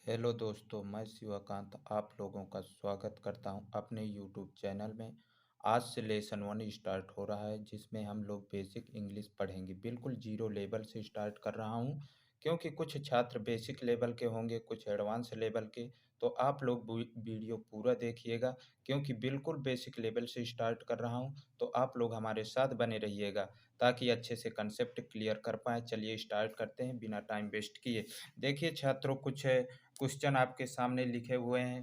Hello दोस्तों, मैं शिवाकांत आप लोगों का स्वागत करता हूं अपने यूट्यूब चैनल में। आज से लेसन 1 स्टार्ट हो रहा है जिसमें हम लोग बेसिक इंग्लिश पढ़ेंगे। बिल्कुल ज़ीरो लेवल से स्टार्ट कर रहा हूं क्योंकि कुछ छात्र बेसिक लेवल के होंगे, कुछ एडवांस लेवल के। तो आप लोग वीडियो पूरा देखिएगा क्योंकि बिल्कुल बेसिक लेवल से स्टार्ट कर रहा हूं। तो आप लोग हमारे साथ बने रहिएगा ताकि अच्छे से कंसेप्ट क्लियर कर पाएँ। चलिए स्टार्ट करते हैं बिना टाइम वेस्ट किए। देखिए छात्रों, कुछ क्वेश्चन आपके सामने लिखे हुए हैं।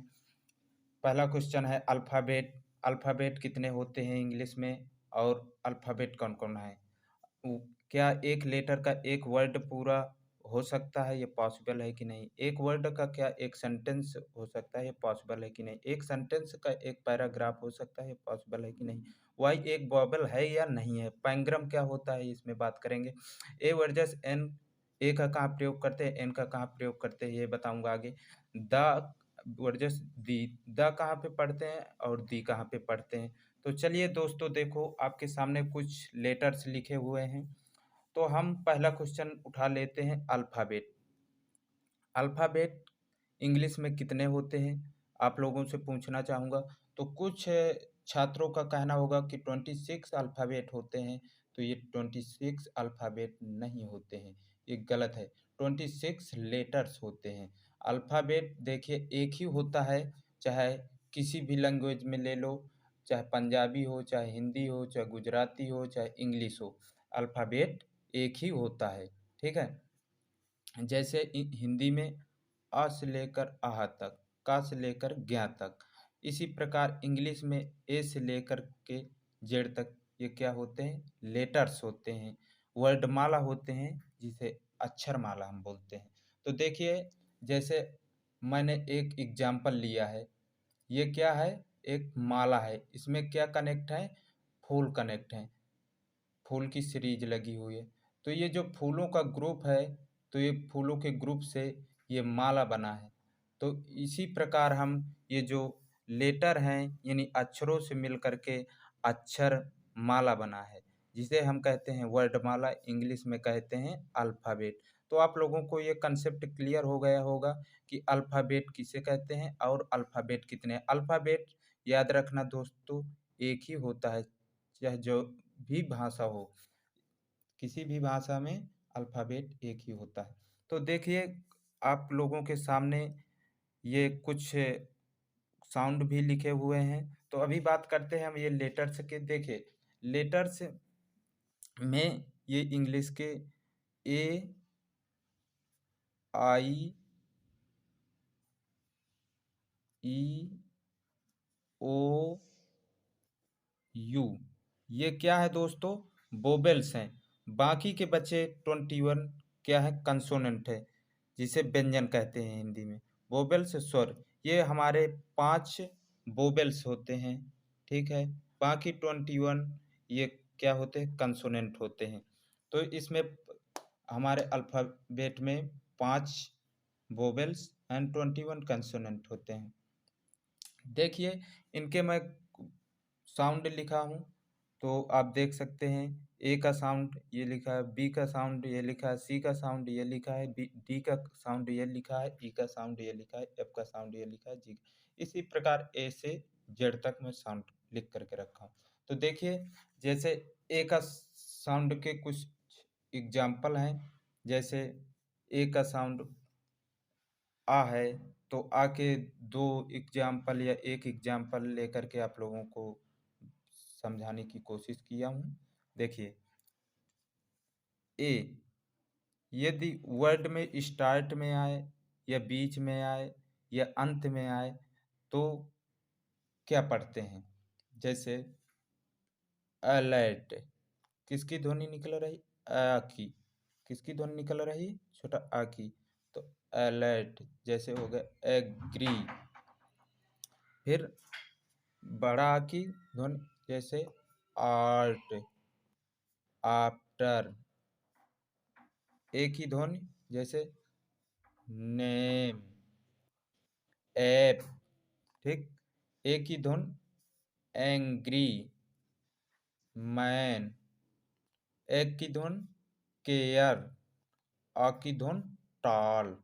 पहला क्वेश्चन है अल्फ़ाबेट। अल्फ़ाबेट कितने होते हैं इंग्लिश में और अल्फ़ाबेट कौन-कौन है? उ क्या एक लेटर का एक वर्ड पूरा हो सकता है, ये पॉसिबल है कि नहीं? एक वर्ड का क्या एक सेंटेंस हो सकता है, ये पॉसिबल है कि नहीं? एक सेंटेंस का एक पैराग्राफ हो सकता है, ये पॉसिबल है कि नहीं? वाई एक वॉवेल है या नहीं है? पैंग्राम क्या होता है, इसमें बात करेंगे। ए वर्सेस एन, ए का कहाँ प्रयोग करते हैं, एन का कहाँ प्रयोग करते हैं, ये बताऊँगा आगे। द वर्सेस दी, द कहाँ पे पढ़ते हैं और दी कहाँ पे पढ़ते हैं। तो चलिए दोस्तों, देखो आपके सामने कुछ लेटर्स लिखे हुए हैं। तो हम पहला क्वेश्चन उठा लेते हैं अल्फ़ाबेट। अल्फ़ाबेट इंग्लिश में कितने होते हैं? आप लोगों से पूछना चाहूँगा। तो कुछ छात्रों का कहना होगा कि 26 अल्फ़ाबेट होते हैं, तो ये 26 अल्फ़ाबेट नहीं होते हैं, ये गलत है। 26 लेटर्स होते हैं। अल्फ़ाबेट देखिए एक ही होता है, चाहे किसी भी लैंग्वेज में ले लो, चाहे पंजाबी हो, चाहे हिंदी हो, चाहे गुजराती हो, चाहे इंग्लिश हो, अल्फ़ाबेट एक ही होता है, ठीक है? जैसे हिंदी में अ से लेकर आह तक, का से लेकर ज्ञ तक। इसी प्रकार इंग्लिश में ए से लेकर के जेड तक ये क्या होते हैं? लेटर्स होते हैं। वर्णमाला होते हैं जिसे अक्षरमाला हम बोलते हैं। तो देखिए, जैसे मैंने एक एग्जाम्पल लिया है, ये क्या है? एक माला है। इसमें क्या कनेक्ट है? फूल कनेक्ट है। फूल की सीरीज लगी हुई है। तो ये जो फूलों का ग्रुप है, तो ये फूलों के ग्रुप से ये माला बना है। तो इसी प्रकार हम ये जो लेटर हैं यानी अक्षरों से मिल कर के अक्षर माला बना है, जिसे हम कहते हैं वर्णमाला, इंग्लिश में कहते हैं अल्फ़ाबेट। तो आप लोगों को ये कंसेप्ट क्लियर हो गया होगा कि अल्फ़ाबेट किसे कहते हैं और अल्फ़ाबेट कितने हैं। अल्फ़ाबेट याद रखना दोस्तों, एक ही होता है, चाहे जो भी भाषा हो, किसी भी भाषा में अल्फ़ाबेट एक ही होता है। तो देखिए, आप लोगों के सामने ये कुछ साउंड भी लिखे हुए हैं। तो अभी बात करते हैं हम ये लेटर्स के। देखिए, लेटर्स में ये इंग्लिश के ए, आई, ई, ओ, यू, ये क्या है दोस्तों? वोवेल्स हैं। बाकी के बचे 21 क्या है? कंसोनेंट है, जिसे व्यंजन कहते हैं हिंदी में। वोवेल्स स्वर, ये हमारे 5 वोवेल्स होते हैं, ठीक है। बाकी 21 ये क्या होते हैं? कंसोनेंट होते हैं। तो इसमें हमारे अल्फ़ाबेट में 5 वोवेल्स एंड 21 कंसोनेंट होते हैं। देखिए, इनके मैं साउंड लिखा हूँ, तो आप देख सकते हैं। ए का साउंड ये लिखा है, बी का साउंड ये लिखा है, सी का साउंड ये लिखा है, डी का साउंड ये लिखा है, ई का साउंड ये लिखा है, एफ का साउंड ये लिखा है, जी। इसी प्रकार ए से जेड तक मैं साउंड लिख करके रखा हूँ। तो देखिए, जैसे ए का साउंड के कुछ एग्जाम्पल हैं। जैसे ए का साउंड आ है, तो आ के 2 एग्जाम्पल या 1 एग्जाम्पल लेकर के आप लोगों को समझाने की कोशिश किया हूँ। देखिए, ए यदि वर्ड में स्टार्ट में आए या बीच में आए या अंत में आए तो क्या पढ़ते हैं? जैसे अलर्ट, किसकी ध्वनि निकल रही? आ की। किसकी ध्वनि निकल रही? छोटा आ की। तो अलर्ट जैसे हो गया एग्री। फिर बड़ा आ की ध्वनि जैसे आर्ट, आफ्टर। एक ही ध्वनि जैसे नेम, ऐप, ठीक। एक ही धुन एंग्री, मैन। एक की धुन केयर, आ की धुन टॉल,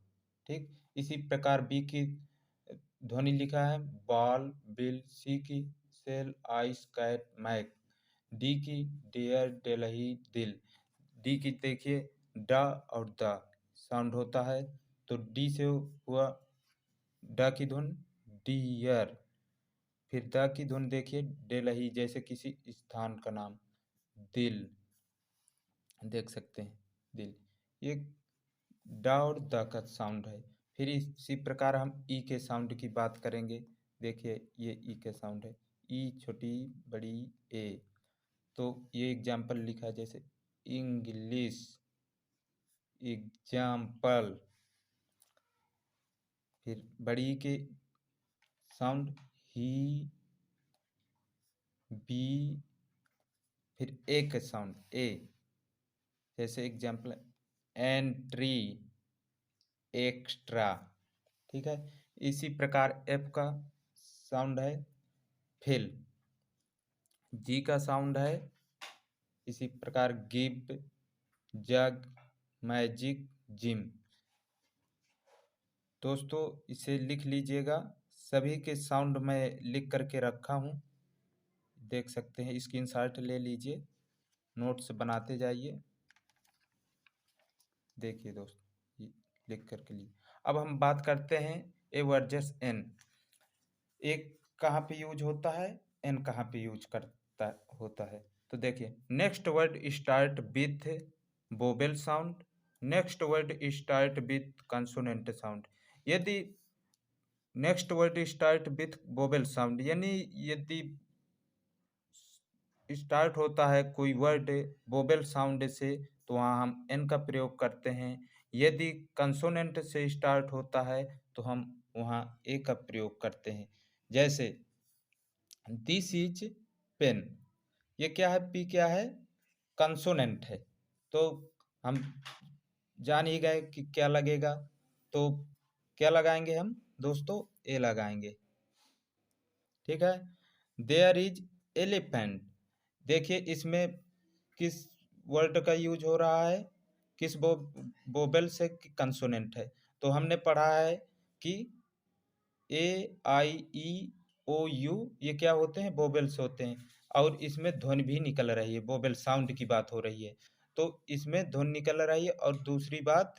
ठीक। इसी प्रकार बी की ध्वनि लिखा है बॉल, बिल, सी की cell, ice, cat, mac, D की डियर, डेलही, दिल। डी की देखिए ड और द साउंड होता है, तो डी से हुआ ड की धुन डियर। फिर द की धुन देखिए डेलही, जैसे किसी स्थान का नाम, दिल, देख सकते हैं दिल। ये ड और द का साउंड है। फिर इसी प्रकार हम ई के साउंड की बात करेंगे। देखिए ये ई के साउंड है, ई छोटी बड़ी ए। तो ये एग्जाम्पल लिखा है जैसे इंग्लिश, एग्जाम्पल। फिर बड़ी ई के साउंड ही, बी। फिर ए का साउंड ए, जैसे एग्जाम्पल एंट्री, एक्स्ट्रा। ठीक है। इसी प्रकार एफ का साउंड है फिल, जी का साउंड है इसी प्रकार गिव, जग, मैजिक, जिम। दोस्तों इसे लिख लीजिएगा, सभी के साउंड मैं लिख करके रखा हूँ, देख सकते हैं। स्क्रीनशॉट ले लीजिए, नोट्स बनाते जाइए। देखिए दोस्तों ये लिख करके लिए। अब हम बात करते हैं ए वर्सेस एन। एक कहाँ पे यूज होता है, एन कहाँ पे यूज करता होता है। तो देखिए next word start with vowel sound, next word start with consonant sound. यदि next word start with vowel sound, यानी यदि स्टार्ट होता है कोई वर्ड वोवेल साउंड से, तो वहाँ हम एन का प्रयोग करते हैं। यदि कंसोनेंट से स्टार्ट होता है तो हम वहाँ ए का प्रयोग करते हैं। जैसे दिस इज पेन, ये क्या है, पी क्या है, कंसोनेंट है, तो हम जान ही गए कि क्या लगेगा। तो क्या लगाएंगे हम दोस्तों, ए लगाएंगे। ठीक है। देयर इज एलिफेंट, देखिए इसमें किस वर्ड का यूज हो रहा है, किस वोवेल से, कंसोनेंट है। तो हमने पढ़ा है कि ए, आई, ई, ओ, यू ये क्या होते हैं, वोवेल्स होते हैं। और इसमें ध्वनि भी निकल रही है, वोवेल साउंड की बात हो रही है, तो इसमें ध्वनि निकल रही है। और दूसरी बात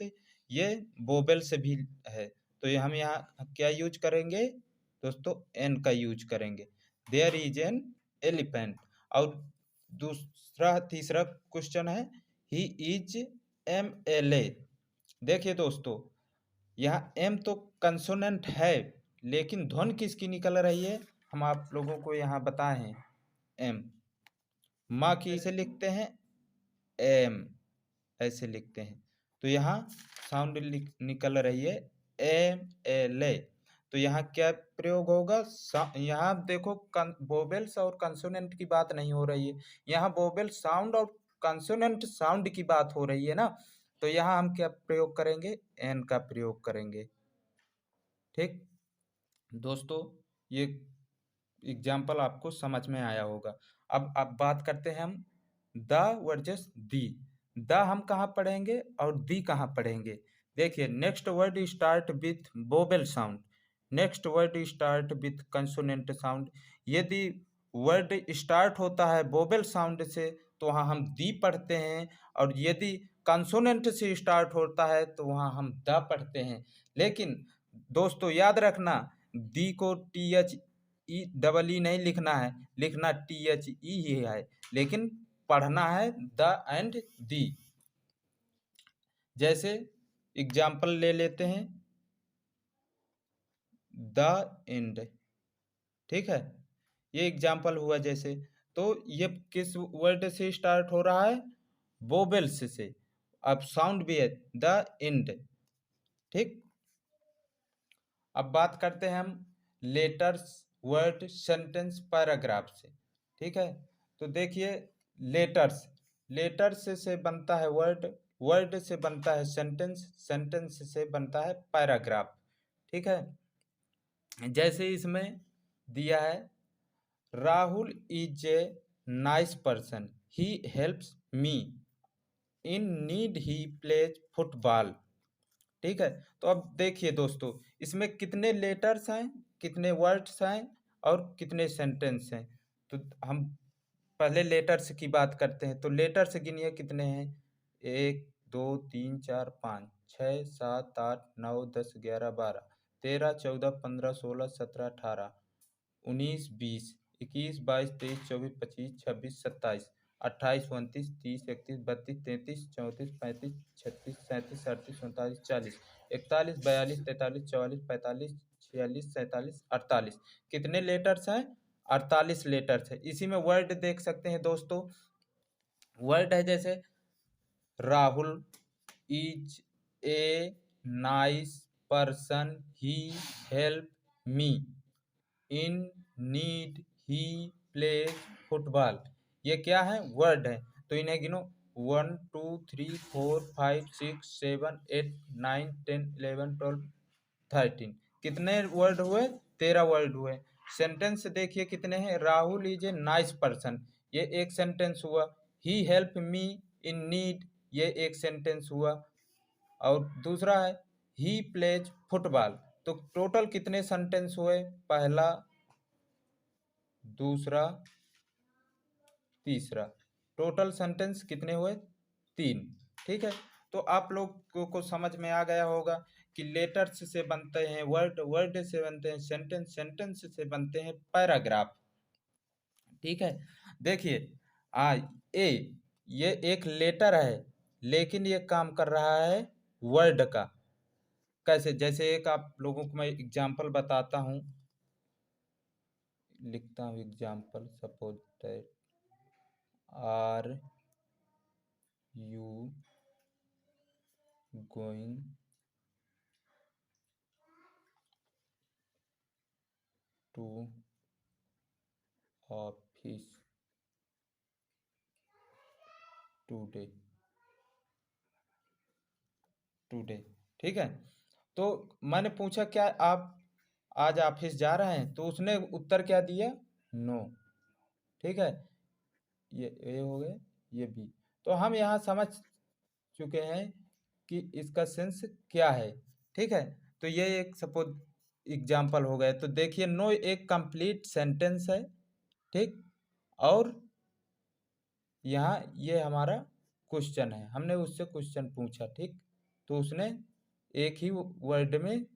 ये वोवेल से भी है, तो ये हम यहाँ क्या यूज करेंगे दोस्तों, एन का यूज करेंगे। There is an elephant. और दूसरा तीसरा क्वेश्चन है he is M L A. देखिए दोस्तों यहाँ एम तो कंसोनेंट है, लेकिन ध्वनि किसकी निकल रही है, हम आप लोगों को यहाँ बताए हैं एम। माँ की इसे लिखते हैं एम, ऐसे लिखते हैं। तो यहाँ साउंड निकल रही है एम एल ए। तो यहाँ क्या प्रयोग होगा, यहाँ देखो वोवेल्स और कंसोनेंट की बात नहीं हो रही है, यहाँ वोवेल साउंड और कंसोनेंट साउंड की बात हो रही है ना। तो यहाँ हम क्या प्रयोग करेंगे, एन का प्रयोग करेंगे। ठीक दोस्तों, ये एग्जाम्पल आपको समझ में आया होगा। अब बात करते हैं हम द वर्सेस दी। द हम कहाँ पढ़ेंगे और दी कहाँ पढ़ेंगे। देखिए next word start with vowel sound, next word start with consonant sound. यदि वर्ड स्टार्ट होता है वोवेल साउंड से तो वहाँ हम दी पढ़ते हैं, और यदि कंसोनेंट से स्टार्ट होता है तो वहाँ हम द पढ़ते हैं। लेकिन दोस्तों याद रखना, दी को T H E double E नहीं लिखना है, लिखना टी एच ई ही है, लेकिन पढ़ना है द एंड दी। जैसे एग्जाम्पल ले लेते हैं द एंड। ठीक है, ये एग्जाम्पल हुआ जैसे। तो ये किस वर्ड से स्टार्ट हो रहा है, वोवेल्स से। अब साउंड भी है द एंड। ठीक, अब बात करते हैं हम लेटर्स, वर्ड, सेंटेंस, पैराग्राफ से। ठीक है, तो देखिए लेटर्स, लेटर्स से बनता है वर्ड, वर्ड से बनता है सेंटेंस, सेंटेंस से बनता है पैराग्राफ। ठीक है, जैसे इसमें दिया है Rahul is a nice person, he helps me in need, he plays football. ठीक है। तो अब देखिए दोस्तों, इसमें कितने लेटर्स हैं, कितने वर्ड्स हैं और कितने सेंटेंस हैं। तो हम पहले लेटर्स की बात करते हैं। तो लेटर्स गिनिए कितने हैं। 1 2 3 4 5 6 7 8 9 10 11 12 13 14 15 16 17 18 19 20 21 22 23 24 25 26 27 28 29 30 31 32 33 34 35 36 37 38 39 कितने लेटर्स हैं। 48 लेटर्स है। इसी में वर्ड देख सकते हैं दोस्तों। वर्ड है जैसे Rahul is a nice person, he help me in need, he plays football. ये क्या है, वर्ड है। तो इन्हें गिनो। 1 2 3 4 5 6 7 8 9 10 11 12 13। कितने वर्ड हुए, 13 वर्ड हुए। सेंटेंस देखिए कितने हैं। Rahul is a nice person, ये एक सेंटेंस हुआ। ही हेल्प मी इन नीड, ये एक सेंटेंस हुआ। और दूसरा है ही प्लेज फुटबॉल। तो टोटल कितने सेंटेंस हुए, पहला, दूसरा, तीसरा। टोटल सेंटेंस कितने हुए, 3। ठीक है। तो आप लोग को समझ में आ गया होगा कि लेटर्स से बनते हैं वर्ड, वर्ड से बनते हैं सेंटेंस, सेंटेंस से बनते हैं पैराग्राफ। ठीक है। देखिए आ ए, ये एक लेटर है लेकिन ये काम कर रहा है वर्ड का। कैसे, जैसे एक आप लोगों को मैं एग्जांपल बताता हूँ, लिखता हूँ example. Suppose that are you going to office today, today. ठीक है। तो मैंने पूछा क्या आप आज ऑफिस जा रहे हैं, तो उसने उत्तर क्या दिया, नो। ठीक है। ये ए हो गए, ये बी। तो हम यहाँ समझ चुके हैं कि इसका सेंस क्या है। ठीक है। तो ये एक सपोज एग्जाम्पल हो गए। तो देखिए नो एक कंप्लीट सेंटेंस है। ठीक। और यहाँ ये हमारा क्वेश्चन है, हमने उससे क्वेश्चन पूछा। ठीक। तो उसने एक ही वर्ड में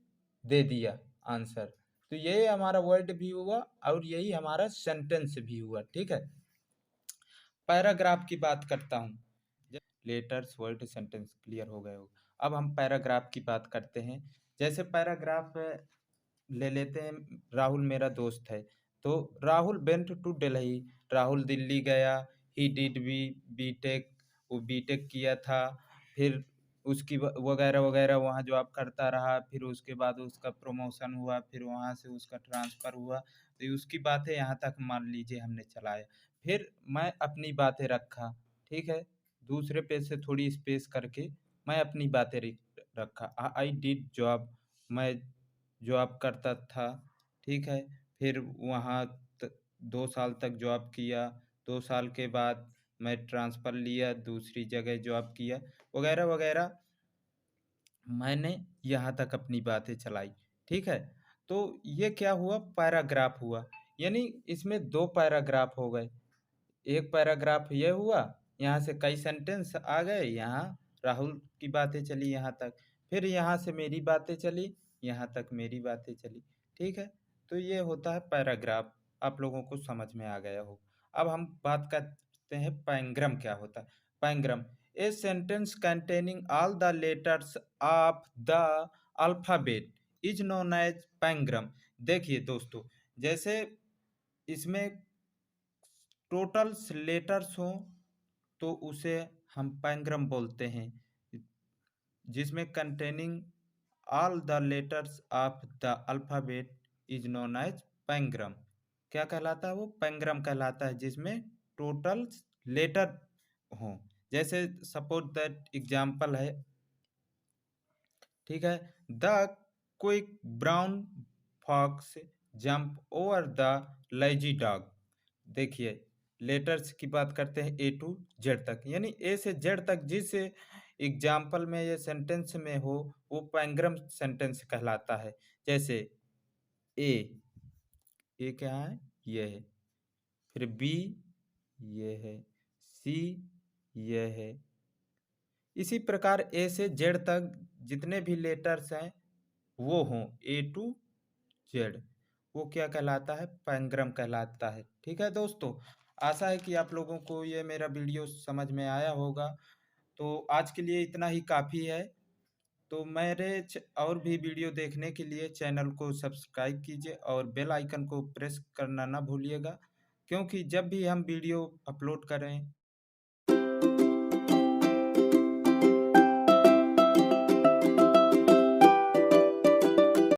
दे दिया आंसर। तो ये हमारा वर्ड भी हुआ और यही हमारा सेंटेंस भी हुआ। ठीक है। पैराग्राफ की बात करता हूँ। लेटर्स, वर्ड, सेंटेंस क्लियर हो गए हो। अब हम पैराग्राफ की बात करते हैं। जैसे पैराग्राफ ले लेते हैं। राहुल मेरा दोस्त है, तो राहुल वेंट टू दिल्ली, राहुल दिल्ली गया। ही डिड बीटेक, वो बीटेक किया था। फिर उसकी वगैरह वगैरह वहाँ जॉब करता रहा। फिर उसके बाद उसका प्रमोशन हुआ, फिर वहाँ से उसका ट्रांसफ़र हुआ। तो उसकी बातें यहाँ तक मान लीजिए हमने चलाया। फिर मैं अपनी बातें रखा। ठीक है। दूसरे पेज से थोड़ी स्पेस करके मैं अपनी बातें रखा। आई डिड जॉब, मैं जॉब करता था। ठीक है। फिर वहाँ 2 साल तक जॉब किया। 2 साल के बाद मैं ट्रांसफ़र लिया, दूसरी जगह जॉब किया, वगैरह वगैरह। मैंने यहाँ तक अपनी बातें चलाई। ठीक है। तो ये क्या हुआ, पैराग्राफ हुआ। यानी इसमें 2 पैराग्राफ हो गए। एक पैराग्राफ ये हुआ, यहाँ से कई सेंटेंस आ गए। यहाँ राहुल की बातें चली यहाँ तक, फिर यहाँ से मेरी बातें चली, यहाँ तक मेरी बातें चली। ठीक है। तो ये होता है पैराग्राफ। आप लोगों को समझ में आ गया हो। अब हम बात करते हैं पैंग्राम क्या होता है। Pangram, a sentence containing all the letters of the alphabet is known as pangram. देखिए दोस्तों, जैसे इसमें टोटल लेटर्स हों तो उसे हम पैंग्राम बोलते हैं। जिसमें containing all the letters of the alphabet is known as pangram. क्या कहलाता है वो, पैंग्राम कहलाता है, जिसमें टोटल लेटर हों। जैसे सपोज दैट एग्जाम्पल है। ठीक है। The quick brown fox jump over the lazy dog. देखिए लेटर्स की बात करते हैं ए टू जेड तक, यानी ए से जेड तक जिस एग्ज़ाम्पल में ये सेंटेंस में हो, वो पैंग्राम सेंटेंस कहलाता है। जैसे ए, ए क्या है? ये है। फिर बी, ये है। सी, ये है। इसी प्रकार ए से जेड तक जितने भी लेटर्स हैं, वो हों ए टू जेड, वो क्या कहलाता है? पैंग्राम कहलाता है। ठीक है दोस्तों, आशा है कि आप लोगों को ये मेरा वीडियो समझ में आया होगा। तो आज के लिए इतना ही काफ़ी है। तो मेरे और भी वीडियो देखने के लिए चैनल को सब्सक्राइब कीजिए और बेल आइकन को प्रेस करना ना भूलिएगा, क्योंकि जब भी हम वीडियो अपलोड करें